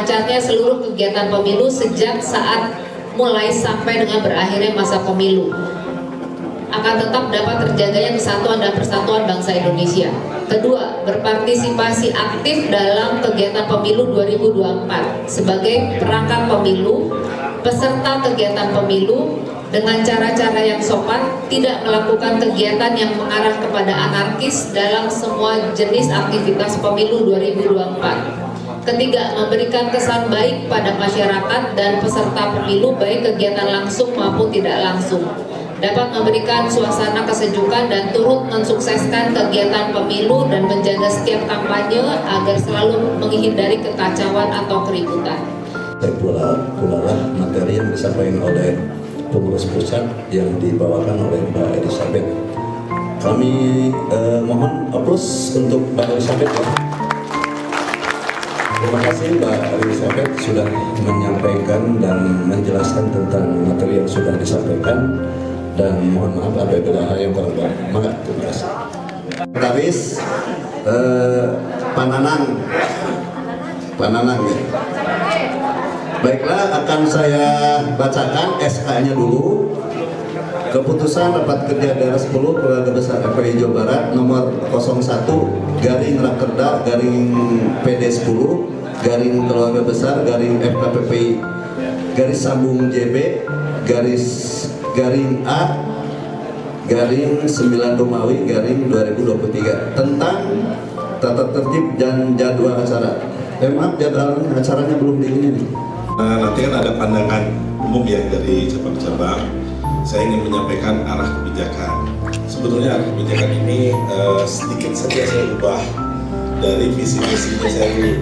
lancarnya seluruh kegiatan pemilu sejak saat mulai sampai dengan berakhirnya masa pemilu. Akan tetap dapat terjaganya kesatuan dan persatuan bangsa Indonesia. Kedua, berpartisipasi aktif dalam kegiatan pemilu 2024 sebagai perangkat pemilu, peserta kegiatan pemilu dengan cara-cara yang sopan, tidak melakukan kegiatan yang mengarah kepada anarkis dalam semua jenis aktivitas pemilu 2024. Ketiga, memberikan kesan baik pada masyarakat dan peserta pemilu baik kegiatan langsung maupun tidak langsung. Dapat memberikan suasana kesejukan dan turut mensukseskan kegiatan pemilu dan menjaga setiap kampanye agar selalu menghindari kekacauan atau keributan. Pula materi yang disampaikan oleh pengurus pusat yang dibawakan oleh Mbak Elizabeth. Kami mohon aplaus untuk Mbak Elizabeth. Terima kasih Mbak Elizabeth sudah menyampaikan dan menjelaskan tentang materi yang sudah disampaikan. Dan mohon maaf apabila hal yang kurang baik. Maka terima kasih. Sekretaris Pananang ya. Baiklah, akan saya bacakan SK-nya dulu. Keputusan Rapat Kerja Daerah 10 Keluarga Besar FPI Jawa Barat nomor 01 garing Rakerda garing PD 10 garing Keluarga Besar garing FKPPI garis sambung JB garing A garing 9 Romawi garing 2023 tentang tata tertib dan jadwal acara. Maaf, jadwal acaranya belum digini nih. Nanti kan ada pandangan umum ya dari cabang-cabang. Saya ingin menyampaikan arah kebijakan. Sebetulnya arah kebijakan ini sedikit saja saya ubah dari visi-misinya saya dulu,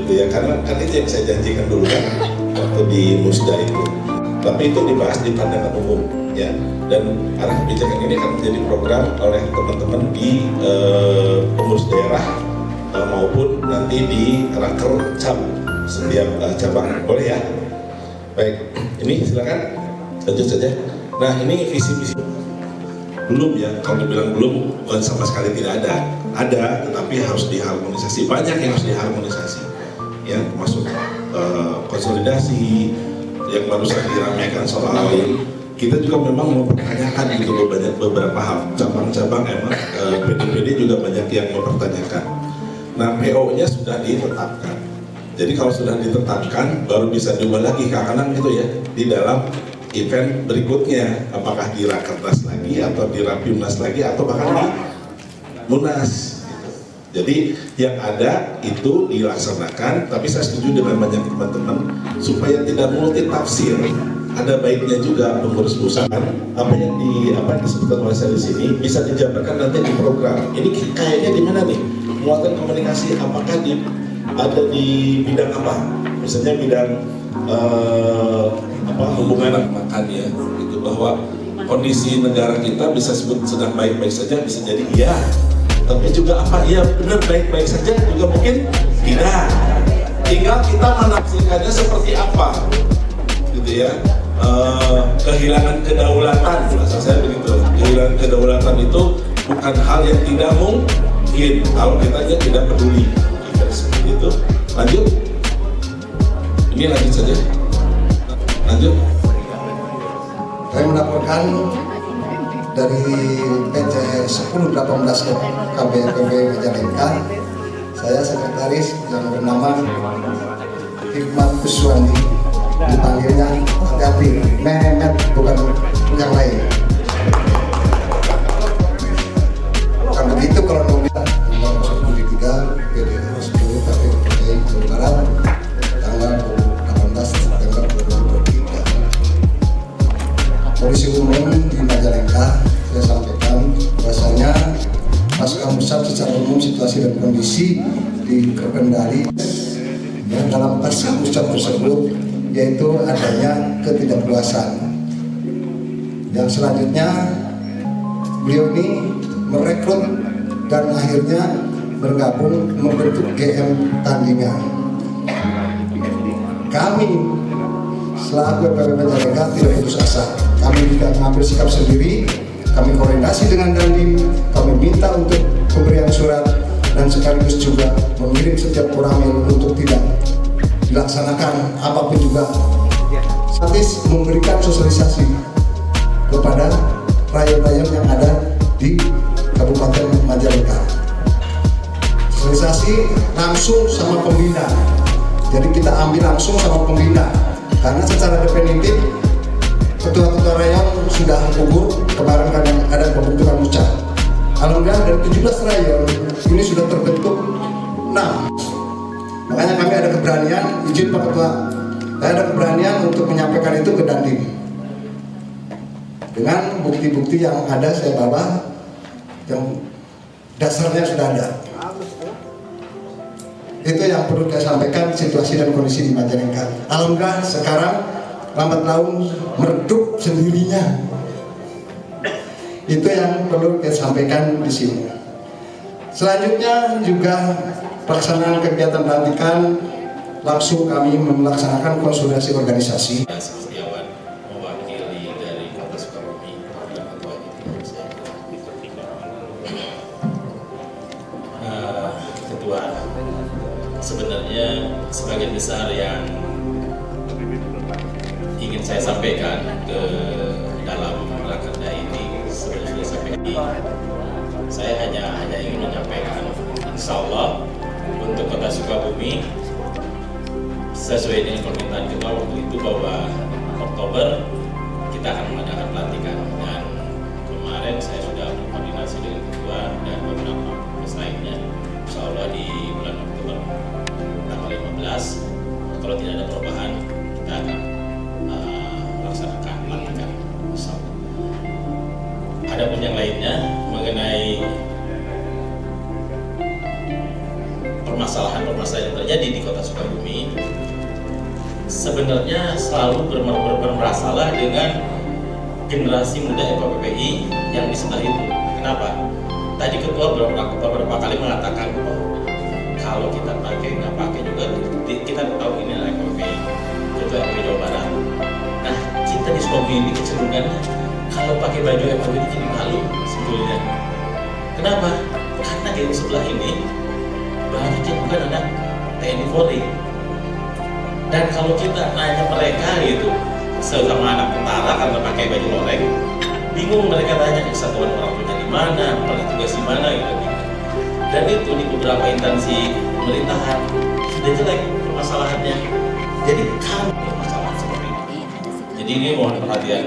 gitu ya. Karena kan itu yang saya janjikan dulu kan waktu di Musda itu. Tapi itu dibahas di pandangan umum ya. Dan arah kebijakan ini akan menjadi program oleh teman-teman di pengurus daerah maupun nanti di raker setiap cabang. Boleh ya? Baik, ini silakan lanjut saja. Nah, ini visi-visi belum ya, kalau dibilang belum bukan sama sekali tidak ada, tetapi harus diharmonisasi. Banyak yang harus diharmonisasi ya, termasuk konsolidasi yang barusan diramaikan soal kita juga memang mempertanyakan gitu loh, banyak beberapa hal cabang-cabang emang PD-PD juga banyak yang mempertanyakan. Nah, PO-nya sudah ditetapkan. Jadi kalau sudah ditetapkan baru bisa diubah lagi kadang gitu ya di dalam event berikutnya, apakah di Rakernas lagi atau di Rapimnas lagi atau bahkan di Munas gitu. Jadi yang ada itu dilaksanakan, tapi saya setuju dengan banyak teman-teman supaya tidak multi tafsir. Ada baiknya juga pengurus pusat apa yang disebutkan oleh saya di sini bisa dijabarkan nanti di program. Ini kayaknya di mana nih? Muatan komunikasi apakah ada di bidang apa? Misalnya bidang hubungan makan ya, gitu, bahwa kondisi negara kita bisa sebut sedang baik-baik saja, bisa jadi iya, tapi juga apa iya benar baik-baik saja juga mungkin tidak. Tinggal kita menafsirkannya seperti apa, gitu ya. Kehilangan kedaulatan, bahasa saya begitu. Kehilangan kedaulatan itu bukan hal yang tidak mungkin kalau kita tidak peduli. Seperti itu. Lanjut. Ini lanjut saja. Lanjut. Saya melaporkan dari PC 1018 KBPB Majalengka. Saya sekretaris yang bernama Hikmat Kuswandi, dipanggilnya Gati Mehmet, bukan yang lain. Bukan begitu kalau nomor 1023 PD 10 KBPB Jawa Barat tanggal 18 September 2023. Polisi umum di Majalengka, saya sampaikan bahwasanya pasca musab secara umum situasi dan kondisi terkendali. Yang dalam pasca musab tersebut yaitu adanya ketidakpuasan. Yang selanjutnya beliau ini merekrut dan akhirnya bergabung membentuk GM Tandingan. Kami selaku PPP Majalengka tidak putus asa. Kami tidak mengambil sikap sendiri. Kami koordinasi dengan Dandim. Kami minta untuk pemberian surat dan sekaligus juga mengirim setiap personil untuk tidak dilaksanakan apapun juga. Statis memberikan sosialisasi kepada rakyat-rakyat yang ada di Kabupaten Majalengka. Sosialisasi langsung sama pembina. Jadi kita ambil langsung sama pembina. Karena secara definitif ketua-ketua rayon sudah gugur, kemarin kan ada pembentukan muscak. Alhamdulillah dari 17 rayon ini sudah terbentuk 6. Makanya kami ada keberanian, izin Pak Ketua, saya ada keberanian untuk menyampaikan itu ke Dandim. Dengan bukti-bukti yang ada saya bawa, yang dasarnya sudah ada. Itu yang perlu saya sampaikan situasi dan kondisi di Majalengka. Alhamdulillah sekarang lambat laun meredup sendirinya. Itu yang perlu saya sampaikan di sini. Selanjutnya juga pelaksanaan kegiatan pelantikan langsung kami melaksanakan konsolidasi organisasi. Setiawan mewakili dari Kota Sukabumi dan Ketua Ketua, sebenarnya sebagian besar yang ingin saya sampaikan ke dalam rakerda ini sebenarnya sudah sampaikan. Saya hanya ingin menyampaikan, insya Allah untuk Kota Sukabumi sesuai dengan permintaan Ketua waktu itu bahwa Oktober kita akan mengadakan pelantikan, dan kemarin saya sudah berkoordinasi dengan Ketua dan beberapa pengurus lainnya. Insya Allah di bulan Oktober tanggal 15 kalau tidak ada perubahan kita akan melaksanakan pelantikan. Insya Allah. Adapun yang lainnya mengenai permasalahan yang terjadi di Kota Sukabumi, sebenarnya selalu bermasalah dengan generasi muda FKPPI yang di sebelah itu. Kenapa? Tadi Ketua beberapa kali mengatakan, oh, kalau kita pakai nggak pakai juga, kita tahu ini adalah FKPPI, Ketua FKPI Jawa Barat. Nah, kita di Sukabumi ini kecenderungannya kalau pakai baju FKPPI jadi malu sebetulnya. Kenapa? Karena di sebelah ini banyak yang bukan anak TNI Polri. Dan kalau kita nanya mereka gitu, sesama anak tentara karena pakai baju loreng, bingung mereka tanya kesatuan orang tuanya di mana, pernah tugas di mana gitu. Dan itu di beberapa instansi pemerintahan sudah jelek permasalahannya. Jadi kami masalah seperti ini. Jadi ini mohon perhatian.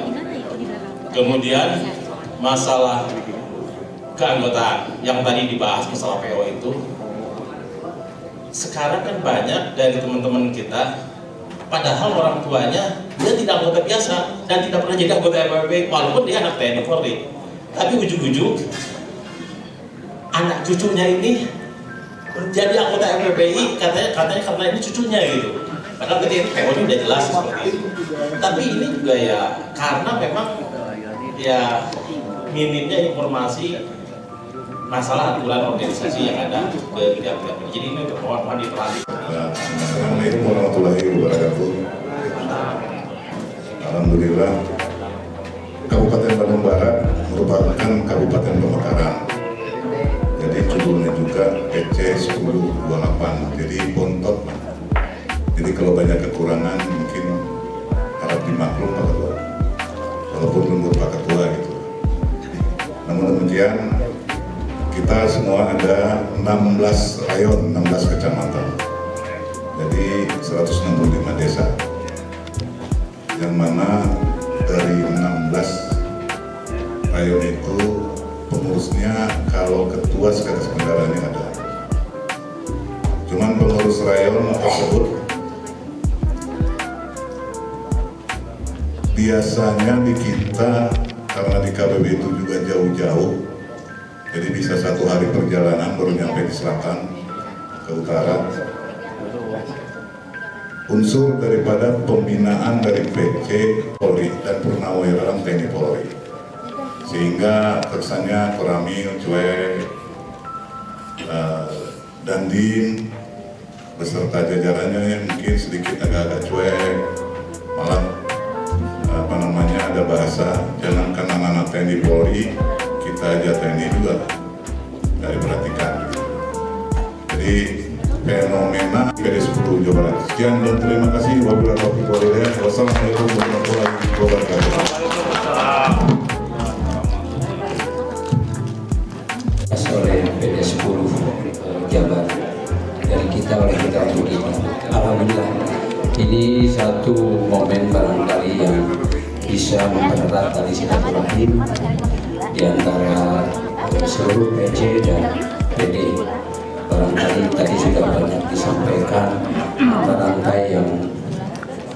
Kemudian masalah keanggotaan yang tadi dibahas, masalah PO itu, sekarang kan banyak dari teman-teman kita, padahal orang tuanya dia tidak anggota biasa dan tidak pernah jadi anggota FKPPI walaupun dia anak TNI Polri, tapi ujung-ujung anak cucunya ini menjadi anggota FKPPI katanya karena ini cucunya gitu. Padahal tadi PO ini udah jelas seperti itu. Tapi ini juga ya karena memang ya minimnya informasi masalah aturan organisasi yang ada ke tiap-tiap. Jadi ini mohon diperhatikan. Assalamualaikum warahmatullahi wabarakatuh. Alhamdulillah, Kabupaten Bandung Barat merupakan Kabupaten Pemekaran. Jadi judulnya juga PC 1028. Jadi bontot. Jadi kalau banyak kekurangan mungkin harap dimaklum Pak Ketua. Walaupun lembur Pak Ketua gitu. Namun demikian, kita semua ada 16 rayon, 16 kecamatan. Jadi 165 desa. Yang mana dari 16 rayon itu pengurusnya kalau ketua sekretaris bendaranya ada. Cuman pengurus rayon tersebut biasanya di kita karena di KBB itu juga jauh-jauh. Jadi bisa 1 hari perjalanan baru nyampe di selatan ke utara. Unsur daripada pembinaan dari PC Polri dan Purnawirawan TNI Polri, sehingga kesannya Koramil, cuek, Dandim beserta jajarannya yang mungkin sedikit agak-agak cuek, malah ada bahasa jangankan anak-anak TNI Polri, kita aja TNI juga nggak diperhatikan. Jadi fenomena PD 10 Jawa Barat. Sekian dan terima kasih. Wabillahi taufiq wal hidayah. Wassalamualaikum warahmatullahi wabarakatuh. Oleh PD 10 Jabar dari kita, oleh kita untuk kita. Alhamdulillah, ini satu momen barangkali yang bisa mempererat tali silaturahim di antara seluruh PC dan PD. Barangkali tadi sudah banyak disampaikan rantai yang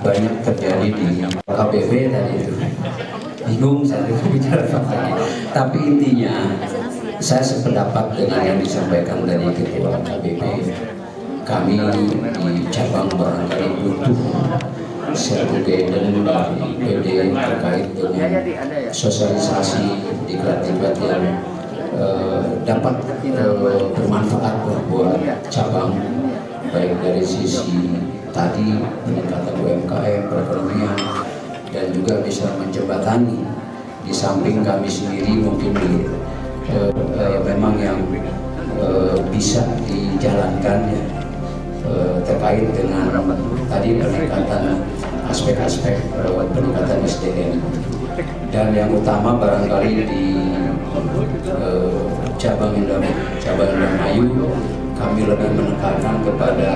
banyak terjadi di KBB tadi itu. Bingung saya bicara faktanya. Tapi intinya saya sependapat dengan yang disampaikan dari Ketua KBB. Kami di cabang barangkali butuh satu guidance dari PD terkait dengan sosialisasi diklat-diklat yang dapat bermanfaat buat cabang, baik dari sisi tadi peningkatan UMKM, perekonomian, dan juga bisa menjembatani di samping kami sendiri mungkin memang yang bisa dijalankan terkait dengan tadi peningkatan aspek-aspek peningkatan SDM, dan yang utama barangkali di cabang Indramayu kami lebih menekankan kepada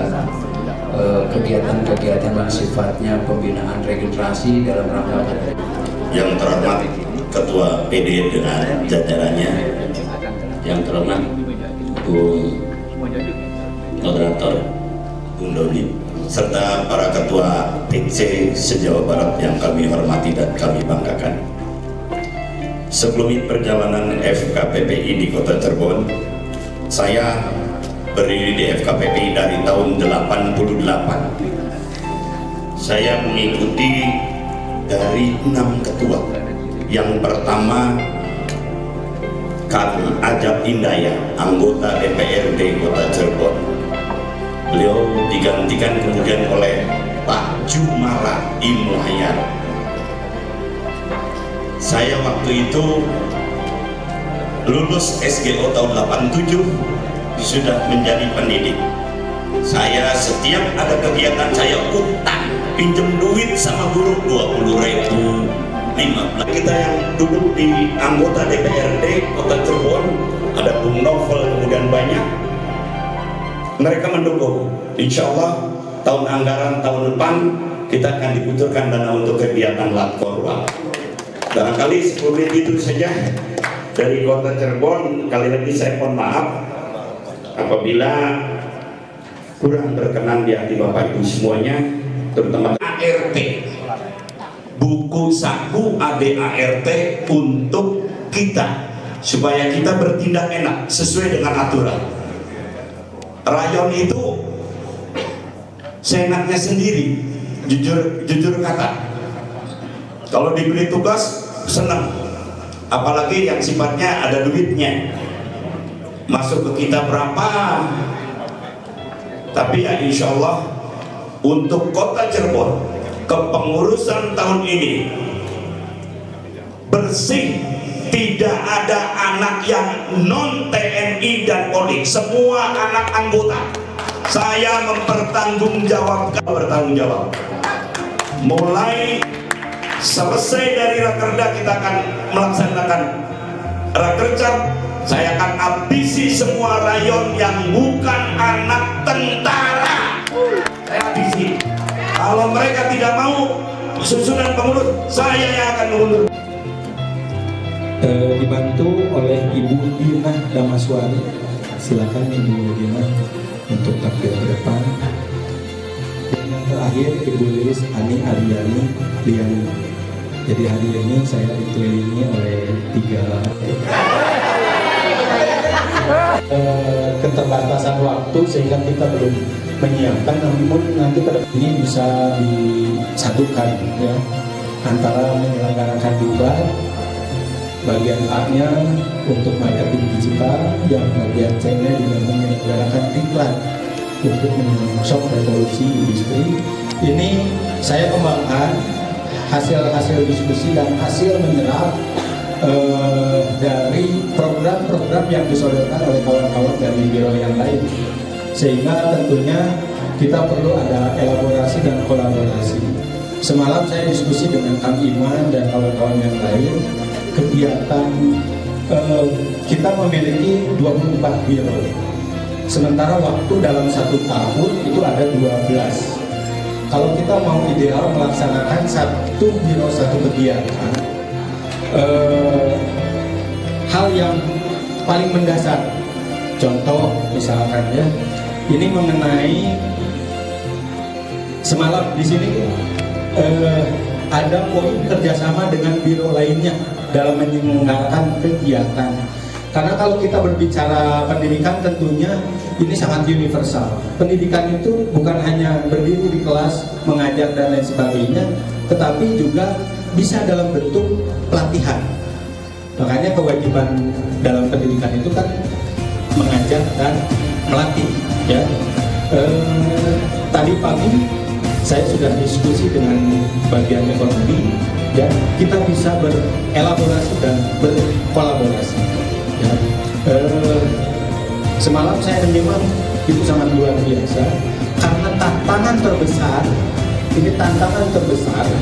kegiatan-kegiatan yang sifatnya pembinaan regenerasi dalam rangka yang terhormat Ketua PD dengan jajarannya, yang terhormat Bu Moderator Bung Doni, serta para Ketua PC se-Jawa Barat yang kami hormati dan kami banggakan. Sebelum perjalanan FKPPI di Kota Cirebon, saya berdiri di FKPPI dari tahun 88. Saya mengikuti dari 6 ketua. Yang pertama Kang Ajab Indaya, anggota DPRD Kota Cirebon. Beliau digantikan kemudian oleh Pak Jumala Imulhayan. Saya waktu itu lulus SGO tahun 87, sudah menjadi pendidik. Saya setiap ada kegiatan saya utang, pinjem duit sama guru 20.000, 15. Kita yang duduk di anggota DPRD Kota Cirebon, ada Bung Novel, kemudian banyak. Mereka mendukung. Insya Allah tahun anggaran tahun depan kita akan dibutuhkan dana untuk kegiatan Latkorwa. Barangkali 10 menit itu saja dari Kota Cirebon. Kali lagi saya mohon maaf apabila kurang berkenan di hati Bapak Ibu semuanya, terutama ART, buku saku ADART untuk kita, supaya kita bertindak enak sesuai dengan aturan. Rayon itu seenaknya sendiri, jujur kata. Kalau diberi tugas senang, apalagi yang sifatnya ada duitnya, masuk ke kita berapa. Tapi ya insya Allah untuk Kota Cirebon, kepengurusan tahun ini bersih, tidak ada anak yang non TNI dan Polri, semua anak anggota. Saya mempertanggungjawabkan, bertanggung jawab. Mulai selesai dari Rakerda kita akan melaksanakan Rakerja. Saya akan habisi semua rayon yang bukan anak tentara. Saya habisi. Kalau mereka tidak mau susunan pengurus, saya yang akan mundur. Dibantu oleh Ibu Dina Damaswari. Silakan Ibu Dina untuk tampil ke depan. Dan yang terakhir Ibu Lilis Ani Ariani yang jadi hari ini saya dikelilingi oleh 3 keterbatasan waktu sehingga kita belum menyiapkan, namun nanti ke depan ini bisa disatukan ya, antara menyelenggarakan debat bagian A-nya untuk marketing digital, yang bagian C-nya juga menyelenggarakan iklan untuk menyongsong revolusi industri. Ini saya kembangkan hasil diskusi dan hasil menyerap dari program-program yang disodorkan oleh kawan-kawan dari biro yang lain. sehingga tentunya kita perlu ada elaborasi dan kolaborasi. Semalam saya diskusi dengan Kang Iman dan kawan-kawan yang lain, kegiatan kita memiliki 24 biro, sementara waktu dalam 1 tahun itu ada 12. Kalau kita mau ideal melaksanakan 1 biro 1 kegiatan, hal yang paling mendasar, contoh misalkan ya, ini mengenai semalam di sini ada poin kerjasama dengan biro lainnya dalam menyelenggarakan kegiatan. Karena kalau kita berbicara pendidikan tentunya ini sangat universal. Pendidikan itu bukan hanya berdiri di kelas, mengajar dan lain sebagainya, tetapi juga bisa dalam bentuk pelatihan. Makanya kewajiban dalam pendidikan itu kan mengajar dan melatih. Ya. Tadi pagi saya sudah diskusi dengan bagian ekonomi, ya, kita bisa berelaborasi dan berkolaborasi. Ya. Semalam saya menyimak itu sangat luar biasa karena tantangan terbesar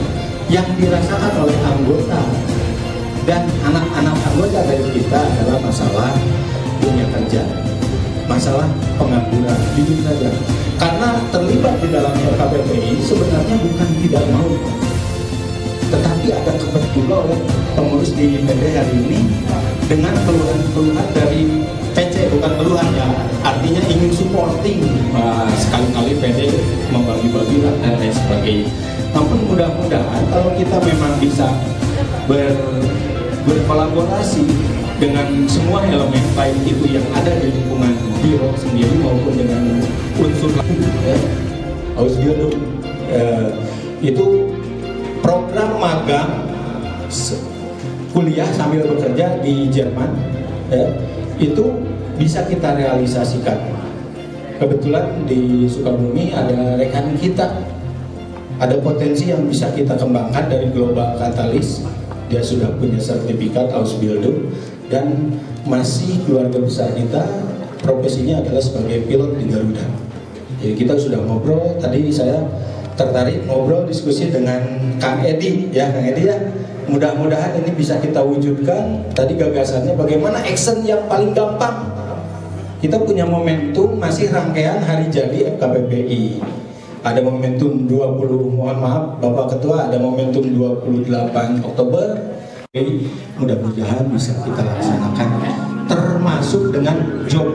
yang dirasakan oleh anggota dan anak-anak anggota dari kita adalah masalah dunia kerja, masalah pengangguran, jujur saja. Karena terlibat di dalam LKPPI sebenarnya bukan tidak mau, tetapi ada kebetulan pengurus di PD hari ini dengan keluhan-keluhan dari PC, bukan keluhan ya, artinya ingin supporting, sekali-kali PD membagi-bagi dan lain sebagainya. Namun mudah-mudahan kalau kita memang bisa berkolaborasi dengan semua elemen, baik itu yang ada di lingkungan biro sendiri maupun dengan unsur lain, ya, Ausbildung, itu program magang kuliah sambil bekerja di Jerman, ya, itu bisa kita realisasikan. Kebetulan di Sukabumi ada rekan kita, ada potensi yang bisa kita kembangkan dari Global Catalyst. Dia sudah punya sertifikat Ausbildung dan masih keluarga besar kita profesinya adalah sebagai pilot di Garuda. Jadi kita sudah ngobrol, tadi saya tertarik ngobrol diskusi dengan Kang Edi, ya Kang Edi ya. Mudah-mudahan ini bisa kita wujudkan. Tadi gagasannya bagaimana action yang paling gampang. Kita punya momentum masih rangkaian hari jadi FKPPI. Ada momentum 20, mohon maaf Bapak Ketua, ada momentum 28 Oktober. Mudah-mudahan bisa kita laksanakan, termasuk dengan job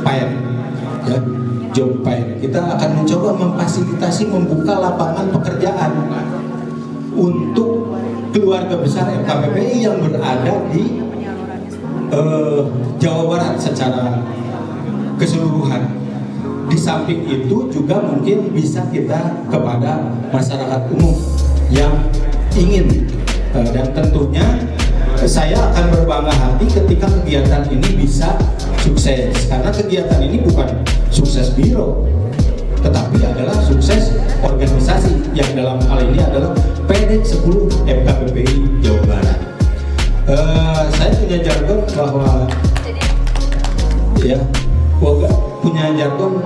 fair, ya, job fair. Kita akan mencoba memfasilitasi, membuka lapangan pekerjaan untuk keluarga besar FKPPI yang berada di Jawa Barat secara keseluruhan. Di samping itu juga mungkin bisa kita kepada masyarakat umum yang ingin, dan tentunya saya akan berbangga hati ketika kegiatan ini bisa sukses, karena kegiatan ini bukan sukses biro tetapi adalah sukses organisasi yang dalam hal ini adalah PD 10 FKPPI Jawa Barat. Saya punya jargon bahwa ya punya jargon,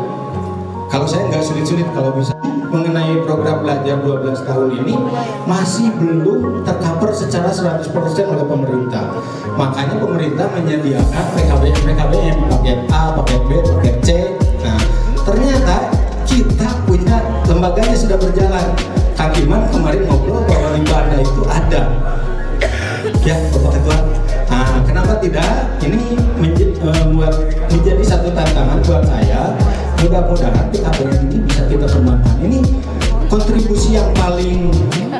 kalau saya nggak sulit-sulit kalau bisa, mengenai program belajar 12 tahun ini masih belum tercover secara 100% oleh pemerintah. Makanya pemerintah menyediakan PKBM paket A, paket B, paket C. Nah, ternyata kita punya lembaganya sudah berjalan. Kang Iman kemarin ngobrol bahwa di Banda itu ada. Ya, Bapak Ketua. Nah, kenapa tidak? Ini menjadi satu tantangan buat saya. Mudah-mudahan PKBM ini bisa kita kembangkan. Ini kontribusi yang paling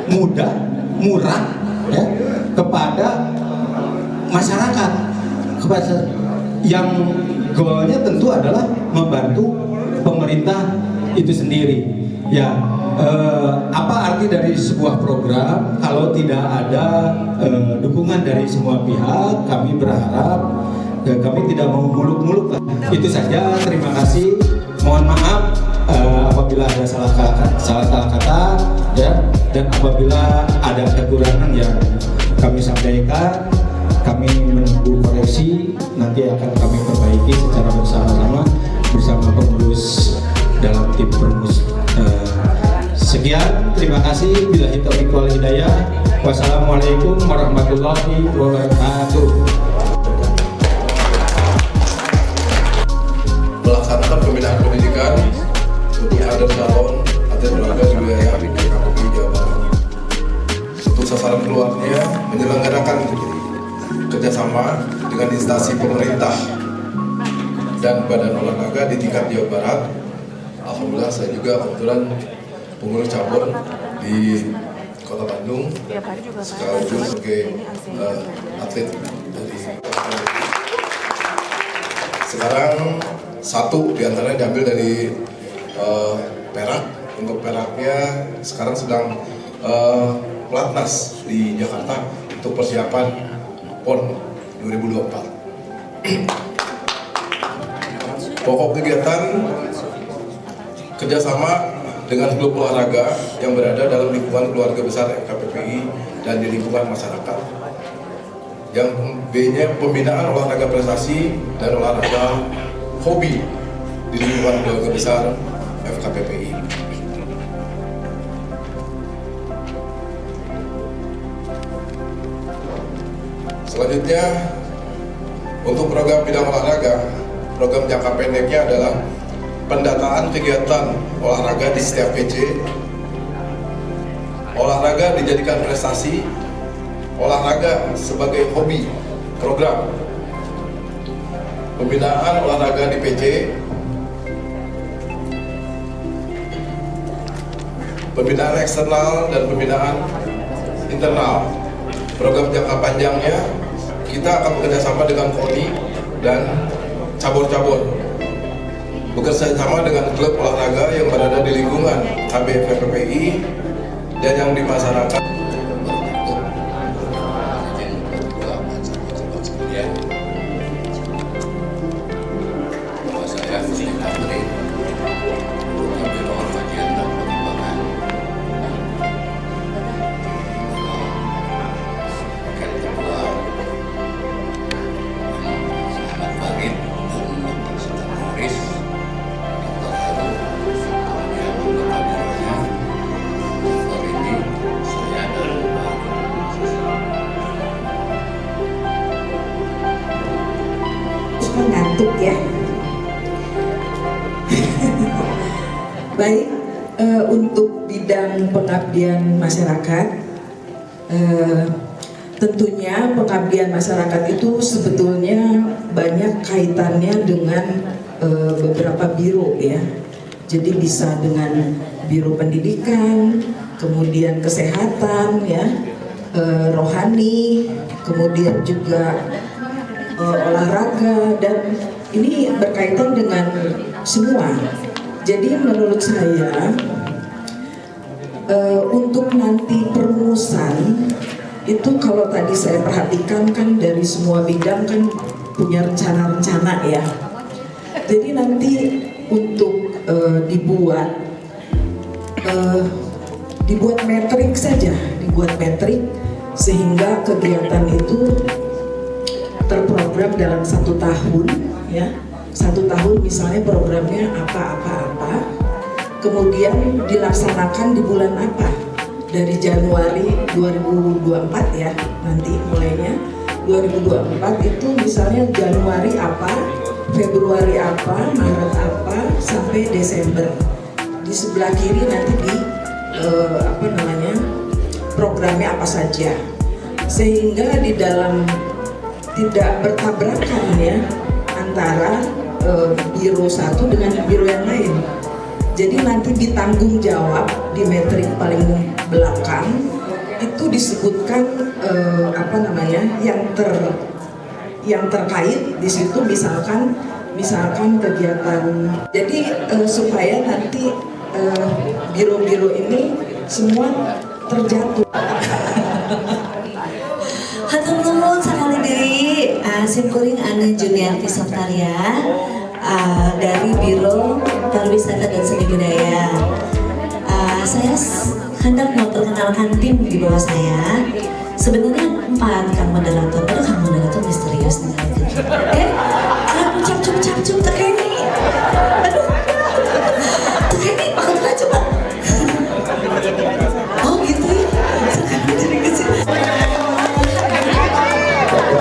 mudah, murah, ya, kepada masyarakat, kepada yang goalnya tentu adalah membantu pemerintah itu sendiri. Ya, apa arti dari sebuah program kalau tidak ada dukungan dari semua pihak? Kami berharap, kami tidak mau muluk-muluk lah. Itu saja. Terima kasih. Mohon maaf apabila ada salah kata, ya, dan apabila ada kekurangan yang kami sampaikan, kami menunggu koreksi, nanti akan kami perbaiki secara bersama-sama. bersama pengurus dalam tim perumus. Sekian, terima kasih. Billahi taufiq wal hidayah. Wassalamualaikum warahmatullahi wabarakatuh. Melaksanakan pembinaan pendidikan untuk ada calon atlet olahraga di wilayah KPPI Jawa Barat. Untuk sasaran keluarnya menyelenggarakan kerjasama dengan instansi pemerintah dan badan olahraga di tingkat Jawa Barat. Alhamdulillah saya juga kebetulan pengurus cabur di Kota Bandung sekaligus sebagai atlet dari. Sekarang satu diantaranya diambil dari Perak. Untuk Peraknya sekarang sedang pelatnas di Jakarta untuk persiapan PON 2024. Pokok kegiatan kerjasama dengan klub olahraga yang berada dalam lingkungan keluarga besar FKPPI dan di lingkungan masyarakat. Yang B-nya pembinaan olahraga prestasi dan olahraga hobi di lingkungan keluarga besar FKPPI. Selanjutnya, untuk program bidang olahraga, program jangka pendeknya adalah pendataan kegiatan olahraga di setiap PC, olahraga dijadikan prestasi, olahraga sebagai hobi program, pembinaan olahraga di PC, pembinaan eksternal dan pembinaan internal. Program jangka panjangnya kita akan bekerjasama dengan KONI dan cabur-cabur, bekerja sama dengan klub olahraga yang berada di lingkungan KBFPPI dan yang di masyarakat. Ngantuk ya. Baik, untuk bidang pengabdian masyarakat, tentunya pengabdian masyarakat itu sebetulnya banyak kaitannya dengan beberapa biro ya. Jadi bisa dengan biro pendidikan, kemudian kesehatan ya, rohani, kemudian juga olahraga, dan ini berkaitan dengan semua. Jadi menurut saya untuk nanti perumusan itu, kalau tadi saya perhatikan kan dari semua bidang kan punya rencana-rencana ya. Jadi nanti untuk dibuat metrik saja, dibuat metrik sehingga kegiatan itu terprogram dalam 1 tahun ya. 1 tahun misalnya programnya apa, kemudian dilaksanakan di bulan apa, dari Januari 2024 ya, nanti mulainya 2024 itu misalnya Januari apa, Februari apa, Maret apa, sampai Desember. Di sebelah kiri nanti di programnya apa saja, sehingga di dalam tidak bertabrakan ya antara biro satu dengan biro yang lain. Jadi nanti ditanggung jawab di metrik paling belakang itu disebutkan yang terkait di situ, misalkan kegiatan. Jadi supaya nanti biro-biro ini semua terjatuh. Hatur nuhun sakali deui simkuring Ane Juniarti Softaria dari Biro Pariwisata dan Seni Budaya. Saya hendak memperkenalkan tim di bawah saya. Sebenarnya 4 Kang moderator, aduh Kang moderator misterius nih. Capcuk tekeni.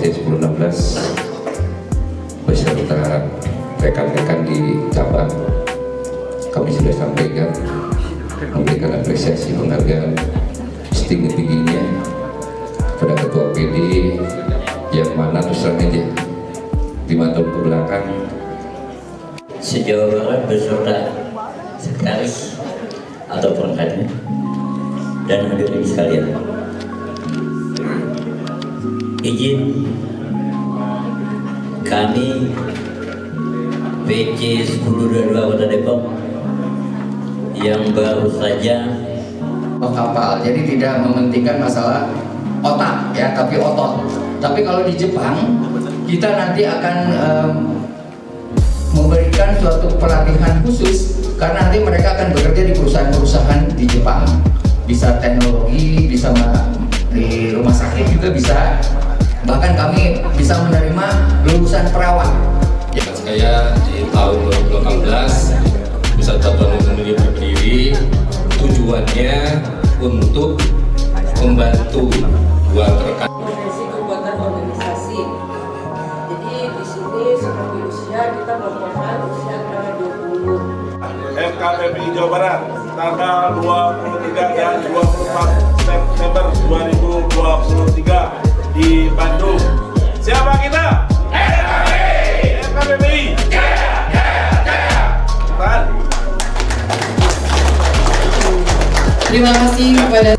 1016 beserta rekan-rekan di cabang, kami sudah sampaikan memberikan apresiasi penghargaan setinggi-tingginya pada Ketua PD yang mana terus terang aja 5 tahun kebelakang se-Jawa Barat beserta sekretaris atau perangkatnya dan hadirin sekalian, izin kami PC 1022 Kota Depok yang baru saja kapal, jadi tidak mementingkan masalah otak ya, tapi otot. Tapi kalau di Jepang kita nanti akan memberikan suatu pelatihan khusus karena nanti mereka akan bekerja di perusahaan-perusahaan di Jepang, bisa teknologi, bisa di rumah sakit juga bisa, bahkan kami bisa menerima lulusan perawat. Ya, saya di tahun 2018 Wisata Bandung sendiri berdiri, tujuannya untuk membantu buat rekan kekuatan organisasi. Jadi di sini seperti usia kita merupakan usia antara 20. FKPPI Jawa Barat tanggal 23 dan 24 September 2023 di Bandung. Siapa kita? FKPPI. Terima kasih kepada